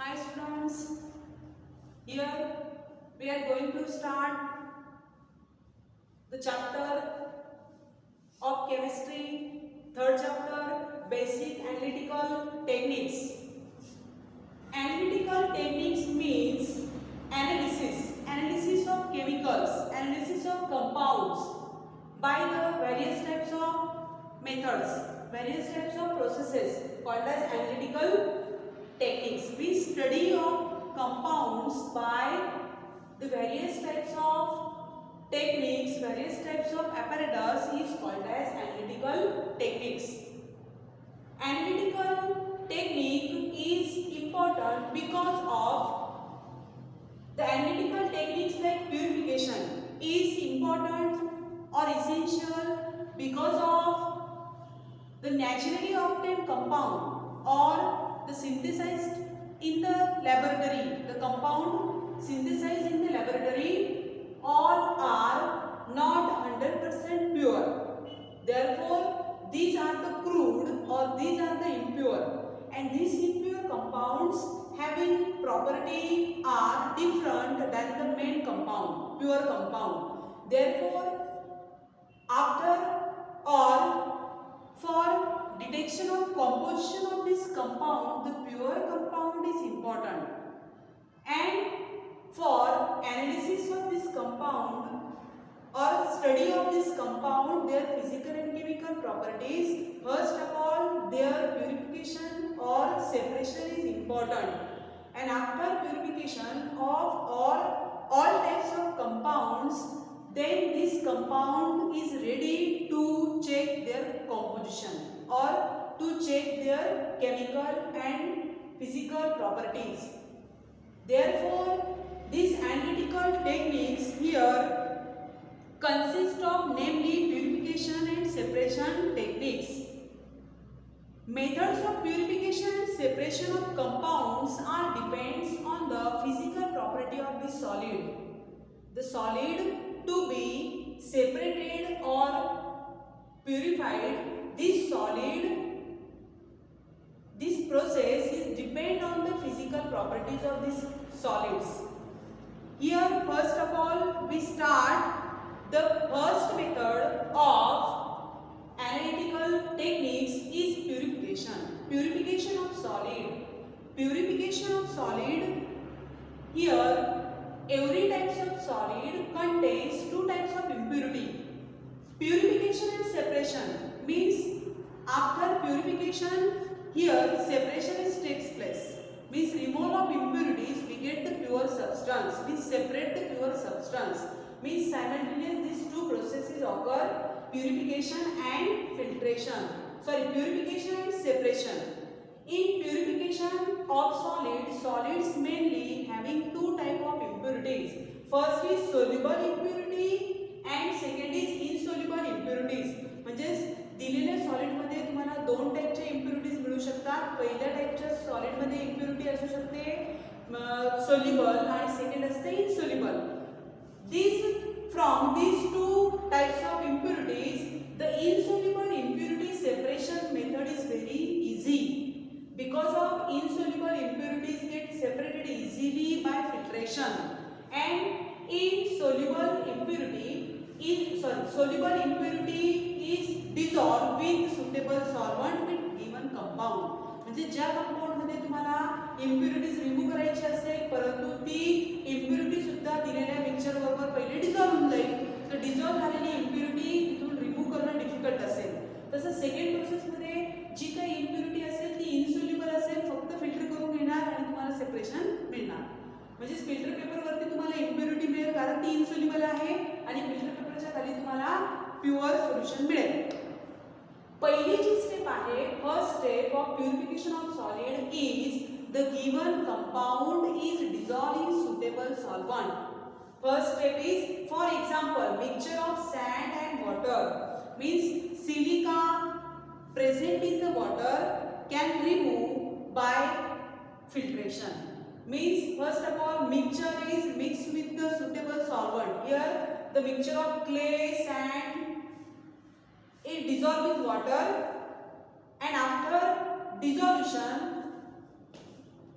Hi students, here we are going to start the chapter of chemistry, third chapter, basic analytical techniques. Analytical techniques means analysis of chemicals, analysis of compounds by the various types of methods, various types of processes called as analytical techniques. We study of compounds by the various types of techniques, various types of apparatus is called as analytical techniques. Analytical technique is important because of the analytical techniques like purification is important or essential because of the naturally obtained compound or the synthesized in the laboratory, the compound synthesized in the laboratory all are not 100% pure. Therefore, these are the crude or these are the impure, and these impure compounds having property are different than the main compound, pure compound. Therefore, after or for detection of composition of this compound, the pure compound is important, and for analysis of this compound or study of this compound, their physical and chemical properties, first of all their purification or separation is important, and after purification of all types of compounds, then this compound is ready to check their composition or to check their chemical and physical properties. Therefore, these analytical techniques here consist of namely purification and separation techniques. Methods of purification and separation of compounds are depends on the physical property of the solid. The solid to be separated or purified, this process is depend on the physical properties of these solids. Here first of all we start the first method of analytical techniques is purification. Purification of solid. Purification of solid. Here every types of solid contains two types of impurity. Purification and separation means after purification here separation takes place. Means removal of impurities we get the pure substance. Means separate the pure substance. Means simultaneous these two processes occur, purification and filtration. Purification and separation. In purification of solids mainly having two type of impurities. First is soluble impurity and second is insoluble impurities. म्हणजे दिलेल्या solid मध्ये तुम्हाला दोन टाइपचे impurities मिळू शकतात. पहिल्या टाइपच्या solid मध्ये impurity असू शकते सोल्युबल आणि सेकंड असते insoluble. From these two types of impurities, the insoluble impurity separation method is very easy. Because of insoluble impurities get separated easily by filtration, and soluble impurity is dissolved with suitable solvent with given compound. म्हणजे ज्या compound मध्ये तुम्हाला impurities remove करायची असेल परंतु ती impurity सुद्धा दिलेल्या मिक्सचर बरोबर पहिले डिसॉल्व्ह होऊन जाईल, तर डिसॉल्व्ह झालेली इम्प्युरिटी तिथून रिमूव्ह करणं डिफिकल्ट असेल. तसं सेकंड प्रोसेस मध्ये जी काही इम्प्युरिटी असेल ती इनसोल्युबल असेल, फक्त फिल्टर करून घेणार आणि तुम्हाला सेपरेशन मिळणार. म्हणजे फिल्टर पेपर वरती तुम्हाला इम्प्युरिटी मिळेल कारण ती इनसोल्युबल आहे आणि फिल्टर पेपरच्या खाली तुम्हाला प्युअर सोल्युशन मिळेल. पहिली जी स्टेप आहे, first step of purification of solid is the given compound is dissolved in suitable solvent. First step is, for example, mixture of sand and water means silica present in the water can remove by filtration. Means first of all mixture is mixed with the suitable solvent. Here the mixture of clay, sand is dissolved with water, and after dissolution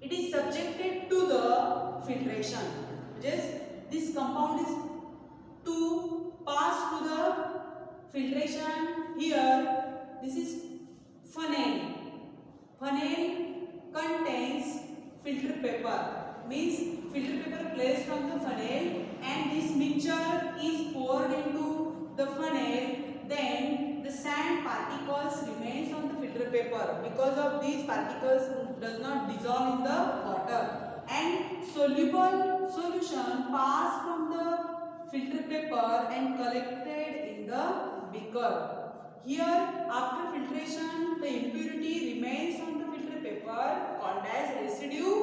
it is subjected to the filtration. Just this compound is to pass to the filtration. Here this is funnel. Funnel contains filter paper, means filter paper placed on the funnel, and this mixture is poured into the funnel. Then the sand particles remains on the filter paper. Because of these particles does not dissolve in the water, and soluble solution pass from the filter paper and collected in the beaker. Here after filtration the impurity remains on the filter paper called as residue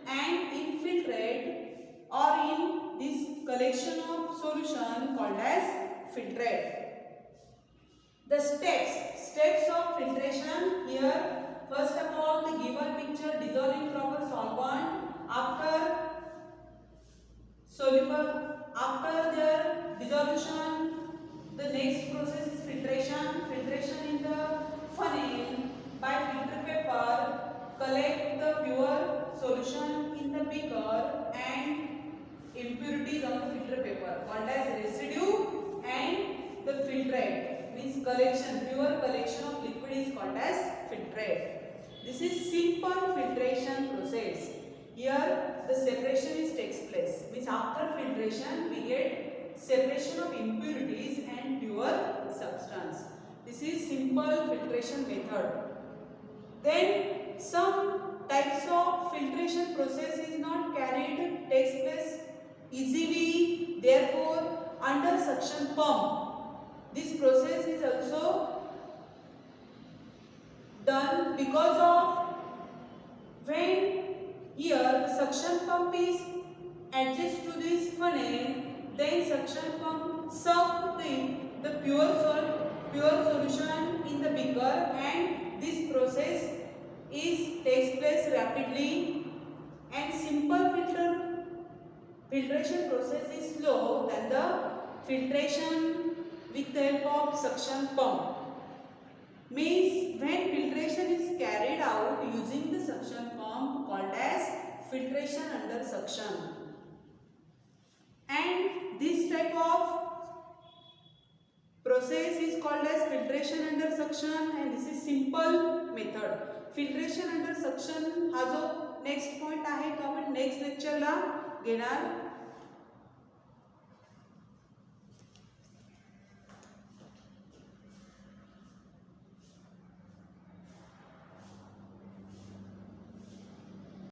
and infiltrate, or in this collection of solution called as filtrate. The steps of filtration here. First of all, the given mixture dissolve in proper solvent. After their dissolution, the next process is filtration. Filtration in the funnel by filter paper collect the pure solution in the beaker and impurities on the filter paper called as residue, and the filtrate means collection, pure collection of liquid is called as filtrate. This is simple filtration process. Here the separation takes place, means after filtration we get separation of impurities and pure substance. This is simple filtration method. Then some types of filtration process is not takes place easily, therefore under suction pump this process is also done, because of when here the suction pump is adjacent to this funnel, then suction pump suck the pure solution in the beaker, and this process takes place rapidly, and simple filtration process is slow than the filtration with the help of suction pump. Means when filtration is carried out using the suction pump called as filtration under suction, and this type of process is called as filtration under suction, and this is simple method. filtration under suction हा जो next point आहे तो आपण next लेक्चरला घेणार